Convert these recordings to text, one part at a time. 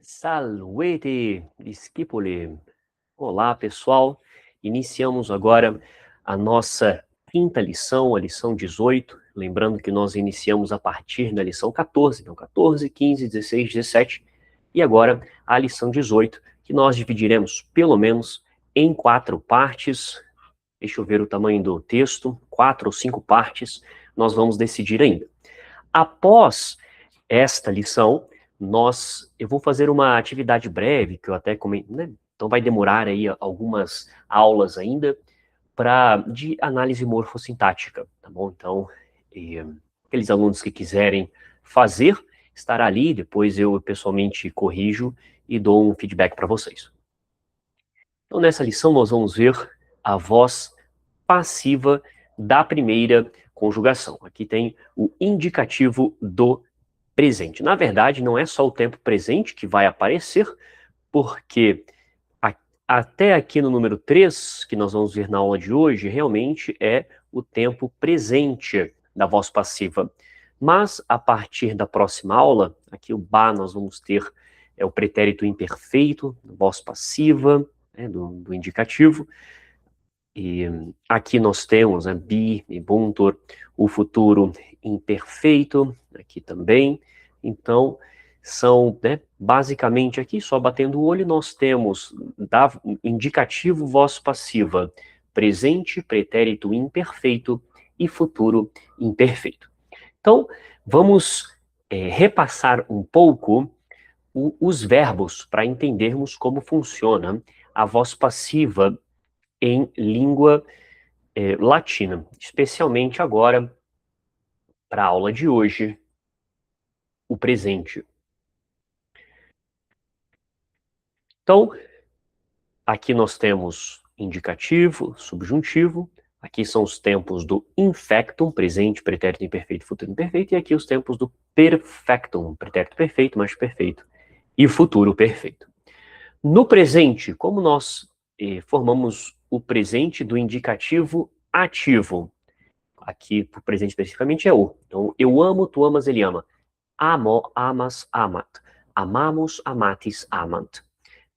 Salvete, discípule. Olá, pessoal. Iniciamos agora a nossa quinta lição, a lição 18. Lembrando que nós iniciamos a partir da lição 14. Então, 14, 15, 16, 17. E agora a lição 18, que nós dividiremos pelo menos em 4 partes. Deixa eu ver o tamanho do texto. 4 ou 5 partes. Nós vamos decidir ainda. Após esta lição, eu vou fazer uma atividade breve, que eu até comentei, né? Então vai demorar aí algumas aulas ainda, de análise morfossintática, tá bom? Então, aqueles alunos que quiserem fazer, estará ali, depois eu pessoalmente corrijo e dou um feedback para vocês. Então, nessa lição, nós vamos ver a voz passiva da primeira conjugação. Aqui tem o indicativo do presente. Na verdade, não é só o tempo presente que vai aparecer, porque até aqui no número 3, que nós vamos ver na aula de hoje, realmente é o tempo presente da voz passiva. Mas, a partir da próxima aula, aqui o ba nós vamos ter o pretérito imperfeito, voz passiva, né, do indicativo. E aqui nós temos bi, ibuntur, o futuro imperfeito, aqui também. Então, são, basicamente aqui, só batendo o olho, nós temos indicativo, voz passiva, presente, pretérito imperfeito e futuro imperfeito. Então, vamos repassar um pouco os verbos para entendermos como funciona a voz passiva em língua latina, especialmente agora, para a aula de hoje, o presente. Então, aqui nós temos indicativo, subjuntivo, aqui são os tempos do infectum, presente, pretérito imperfeito, futuro imperfeito, e aqui os tempos do perfectum, pretérito perfeito, mais perfeito, e futuro perfeito. No presente, como nós formamos o presente do indicativo ativo, aqui para o presente especificamente é o. Então, eu amo, tu amas, ele ama. Amo, amas, amat. Amamos, amatis, amant.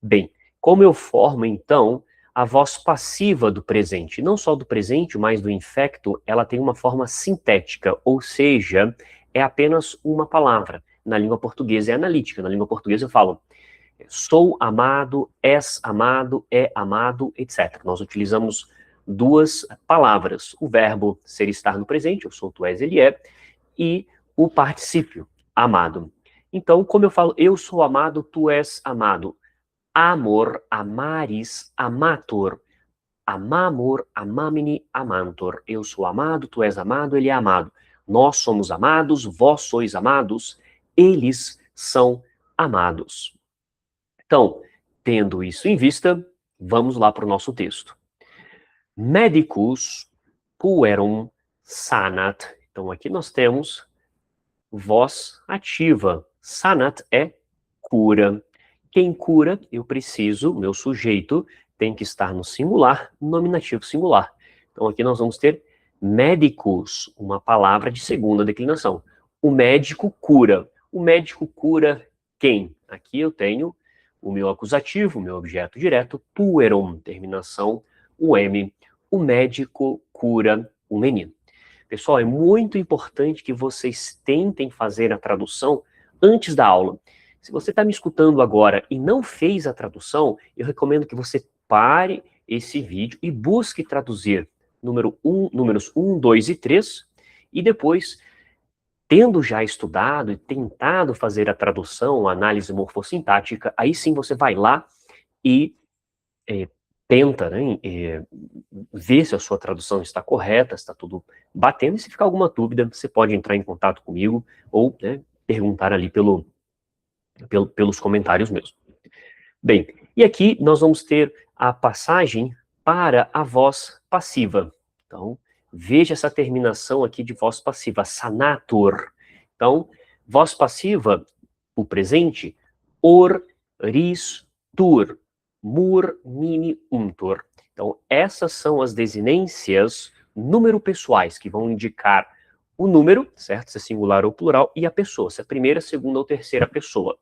Bem, como eu formo, então, a voz passiva do presente? Não só do presente, mas do infecto, ela tem uma forma sintética, ou seja, é apenas uma palavra. Na língua portuguesa é analítica. Na língua portuguesa eu falo sou amado, és amado, é amado, etc. Nós utilizamos 2 palavras. O verbo ser, estar no presente, eu sou, tu és, ele é, e o particípio, amado. Então, como eu falo, eu sou amado, tu és amado. Amor, amaris, amator. Amamor, amamini, amantor. Eu sou amado, tu és amado, ele é amado. Nós somos amados, vós sois amados, eles são amados. Então, tendo isso em vista, vamos lá para o nosso texto. Medicus puerum sanat. Então, aqui nós temos voz ativa. Sanat é cura. Quem cura, eu preciso, meu sujeito tem que estar no singular, nominativo singular. Então, aqui nós vamos ter medicus, uma palavra de segunda declinação. O médico cura. O médico cura quem? Aqui eu tenho o meu acusativo, o meu objeto direto, puerum, terminação, o M. O médico cura o menino. Pessoal, é muito importante que vocês tentem fazer a tradução antes da aula. Se você está me escutando agora e não fez a tradução, eu recomendo que você pare esse vídeo e busque traduzir números 1, 2 e 3, e depois, tendo já estudado e tentado fazer a tradução, a análise morfossintática, aí sim você vai lá e tenta, né, ver se a sua tradução está correta, está tudo batendo, e se ficar alguma dúvida, você pode entrar em contato comigo ou, né, perguntar ali pelos comentários mesmo. Bem, e aqui nós vamos ter a passagem para a voz passiva. Então, veja essa terminação aqui de voz passiva, sanator. Então, voz passiva, o presente, or, ris, tur, mur, mini, untur. Então, essas são as desinências número pessoais, que vão indicar o número, certo? Se é singular ou plural, e a pessoa, se é a primeira, segunda ou terceira pessoa.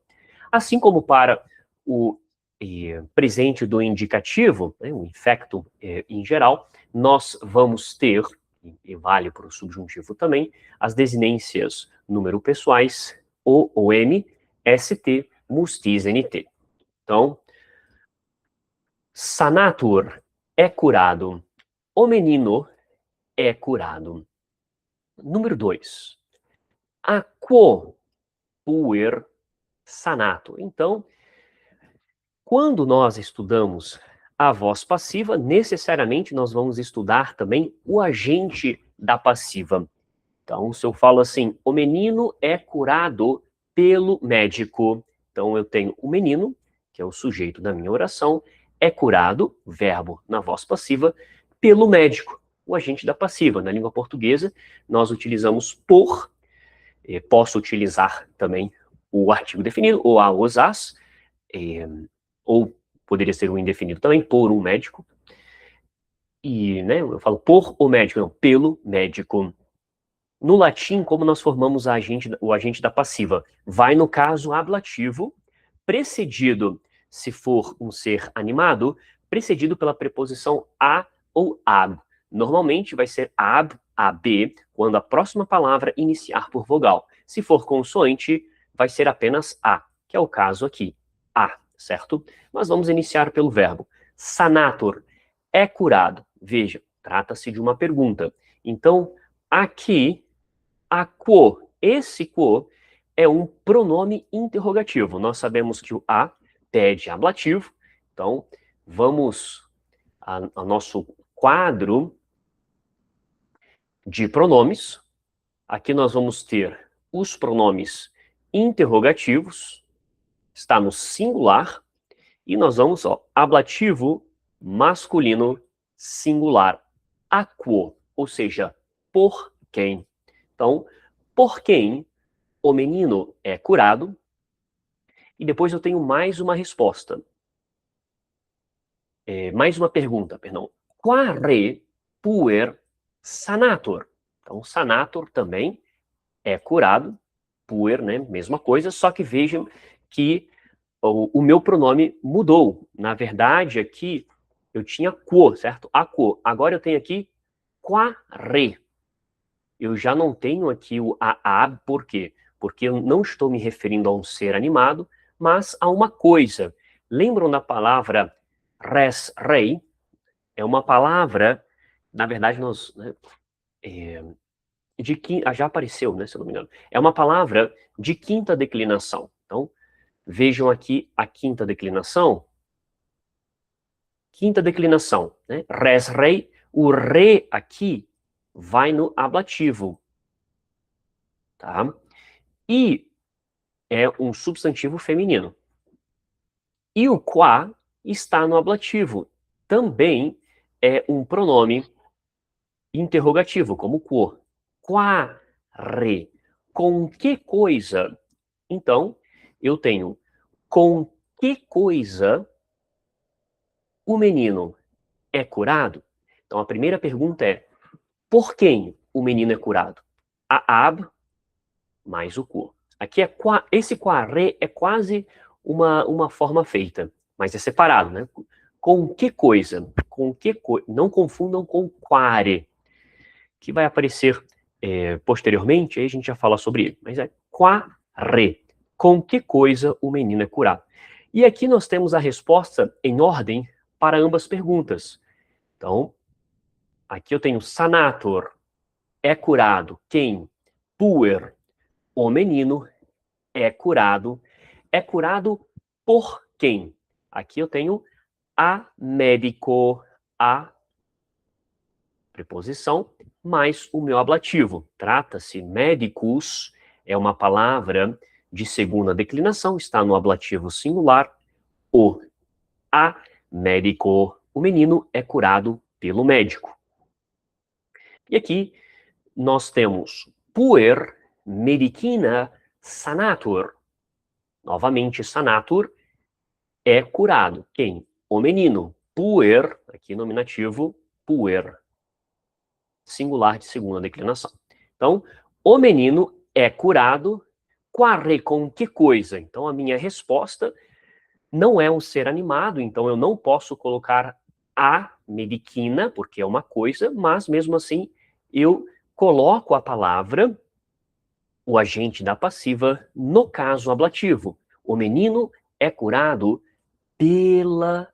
Assim como para o presente do indicativo, né, o infecto em geral, nós vamos ter, e vale para o subjuntivo também, as desinências número pessoais, o, om, st, mustis, nt. Então, sanatur é curado, o menino é curado. Número 2, aquo puer sanato. Então, quando nós estudamos a voz passiva, necessariamente nós vamos estudar também o agente da passiva. Então, se eu falo assim, o menino é curado pelo médico. Então, eu tenho o menino, que é o sujeito da minha oração, é curado, verbo na voz passiva, pelo médico, o agente da passiva. Na língua portuguesa, nós utilizamos por, posso utilizar também o artigo definido, ou a os as, ou poderia ser um indefinido também, por um médico. E, né, eu falo por o médico, não, pelo médico. No latim, como nós formamos o agente da passiva? Vai no caso ablativo, precedido, se for um ser animado, precedido pela preposição a ou ab. Normalmente vai ser ab, ab, quando a próxima palavra iniciar por vogal. Se for consoante, vai ser apenas a, que é o caso aqui, a, certo? Mas vamos iniciar pelo verbo. Sanator, é curado. Veja, trata-se de uma pergunta. Então, aqui, a quo, esse quo, é um pronome interrogativo. Nós sabemos que o a pede ablativo, então vamos ao nosso quadro de pronomes. Aqui nós vamos ter os pronomes interrogativos, está no singular, e nós vamos ao ablativo masculino singular, a quo, ou seja, por quem. Então, por quem o menino é curado? E depois eu tenho mais uma resposta. Mais uma pergunta, perdão. Quare puer sanator? Então, sanator também é curado. Puer, né? Mesma coisa, só que vejam que o meu pronome mudou. Na verdade, aqui eu tinha quo, certo? A quo. Agora eu tenho aqui quare. Eu já não tenho aqui o a, por quê? Porque eu não estou me referindo a um ser animado, mas a uma coisa. Lembram da palavra res rei? É uma palavra, na verdade, nós, né, já apareceu, né, se eu não me engano. É uma palavra de quinta declinação. Então, vejam aqui a quinta declinação. Quinta declinação, né? Res rei. O re aqui vai no ablativo, tá? E é um substantivo feminino. E o qua está no ablativo. Também é um pronome interrogativo, como quo. Quare. Com que coisa? Então, eu tenho com que coisa o menino é curado? Então, a primeira pergunta é por quem o menino é curado? A ab mais o quo. Aqui esse quare é quase uma forma feita, mas é separado, né? Com que coisa? Não confundam com quare, que vai aparecer posteriormente, aí a gente já fala sobre ele. Mas é quare. Com que coisa o menino é curado? E aqui nós temos a resposta em ordem para ambas perguntas. Então, aqui eu tenho sanator, é curado. Quem? Puer, o menino é curado. É curado por quem? Aqui eu tenho a médico, a preposição, mais o meu ablativo. Trata-se, médicos, é uma palavra de segunda declinação, está no ablativo singular, o a médico. O menino é curado pelo médico. E aqui nós temos puer medicina sanatur. Novamente, sanatur é curado. Quem? O menino. Puer, aqui nominativo, puer. Singular de segunda declinação. Então, o menino é curado Quare, com que coisa? Então, a minha resposta não é um ser animado, então eu não posso colocar a medicina, porque é uma coisa, mas mesmo assim eu coloco a palavra, o agente da passiva, no caso ablativo. O menino é curado pela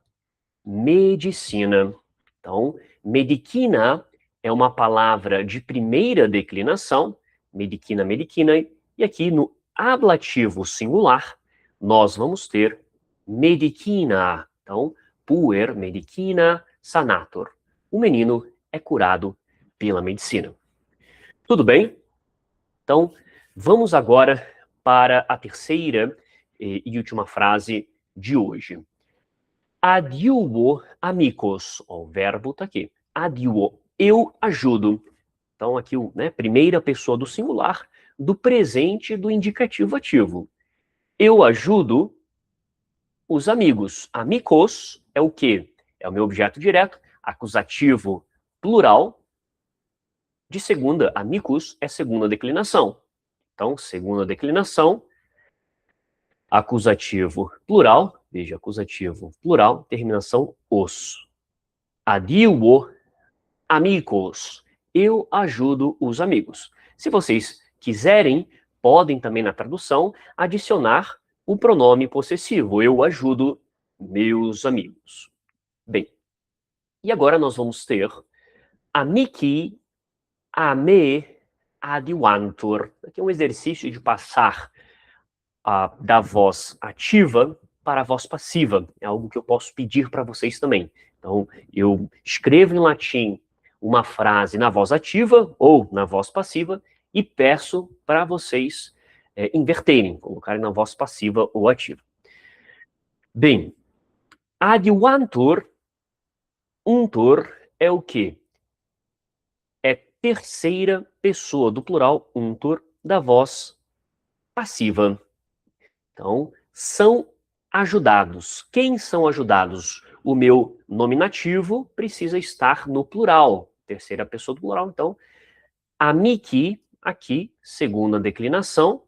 medicina. Então, medicina é uma palavra de primeira declinação, medicina, medicina, e aqui no ablativo singular, nós vamos ter medicina. Então, puer medicina sanator. O menino é curado pela medicina. Tudo bem? Então, vamos agora para a terceira e última frase de hoje. Adiuo amigos. O verbo está aqui. Adiuo. Eu ajudo. Então, aqui, primeira pessoa do singular, do presente do indicativo ativo. Eu ajudo os amigos. Amigos é o quê? É o meu objeto direto, acusativo plural, de segunda. Amicus é segunda declinação. Então, segunda declinação, acusativo plural, veja, acusativo plural, terminação os. Adiuo amigos. Eu ajudo os amigos. Se vocês quiserem, podem também na tradução adicionar o pronome possessivo. Eu ajudo meus amigos. Bem, e agora nós vamos ter amici, ame, adiuantur. Aqui é um exercício de passar da voz ativa para a voz passiva. É algo que eu posso pedir para vocês também. Então, eu escrevo em latim uma frase na voz ativa ou na voz passiva e peço para vocês inverterem, colocarem na voz passiva ou ativa. Bem, adiuantur, untur é o quê? É terceira pessoa do plural untur da voz passiva. Então, são ajudados. Quem são ajudados? O meu nominativo precisa estar no plural, terceira pessoa do plural. Então, amici, aqui, segunda declinação,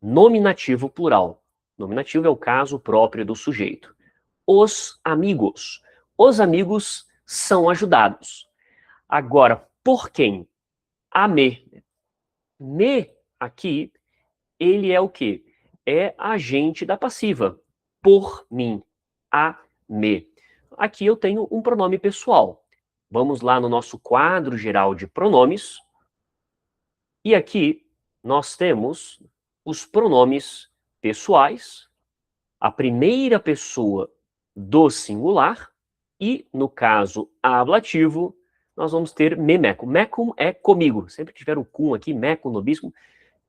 nominativo plural. Nominativo é o caso próprio do sujeito. Os amigos. Os amigos são ajudados. Agora, por quem? A me. Me, aqui, ele é o quê? É agente da passiva. Por mim. A me. Aqui eu tenho um pronome pessoal. Vamos lá no nosso quadro geral de pronomes. E aqui nós temos os pronomes pessoais, a primeira pessoa do singular, e, no caso ablativo, nós vamos ter me meco. Mecum é comigo. Sempre que tiver o cum aqui, mecum no bispo,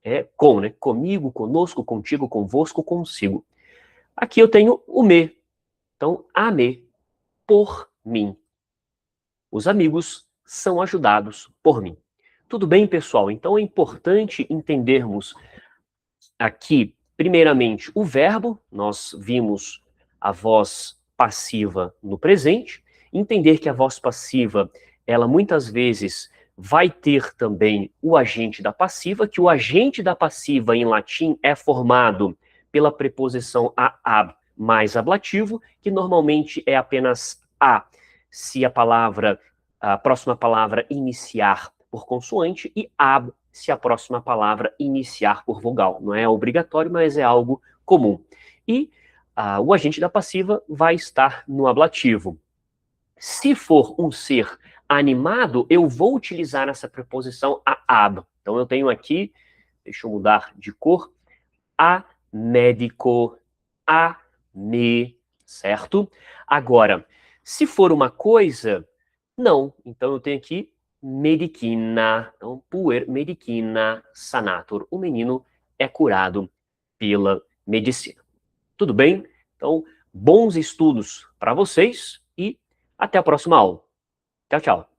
é com, né? Comigo, conosco, contigo, convosco, consigo. Aqui eu tenho o me. Então, a me, por mim. Os amigos são ajudados por mim. Tudo bem, pessoal? Então é importante entendermos aqui, primeiramente, o verbo. Nós vimos a voz passiva no presente. Entender que a voz passiva, ela muitas vezes vai ter também o agente da passiva, que o agente da passiva em latim é formado pela preposição a ab mais ablativo, que normalmente é apenas a, se a próxima palavra iniciar por consoante, e ab se a próxima palavra iniciar por vogal. Não é obrigatório, mas é algo comum. E o agente da passiva vai estar no ablativo. Se for um ser animado, eu vou utilizar essa preposição a ab. Então eu tenho aqui, deixa eu mudar de cor, a médico, a me, certo? Agora, se for uma coisa, não. Então eu tenho aqui medicina. Então, puer medicina sanator. O menino é curado pela medicina. Tudo bem? Então, bons estudos para vocês e até a próxima aula. Tchau, tchau.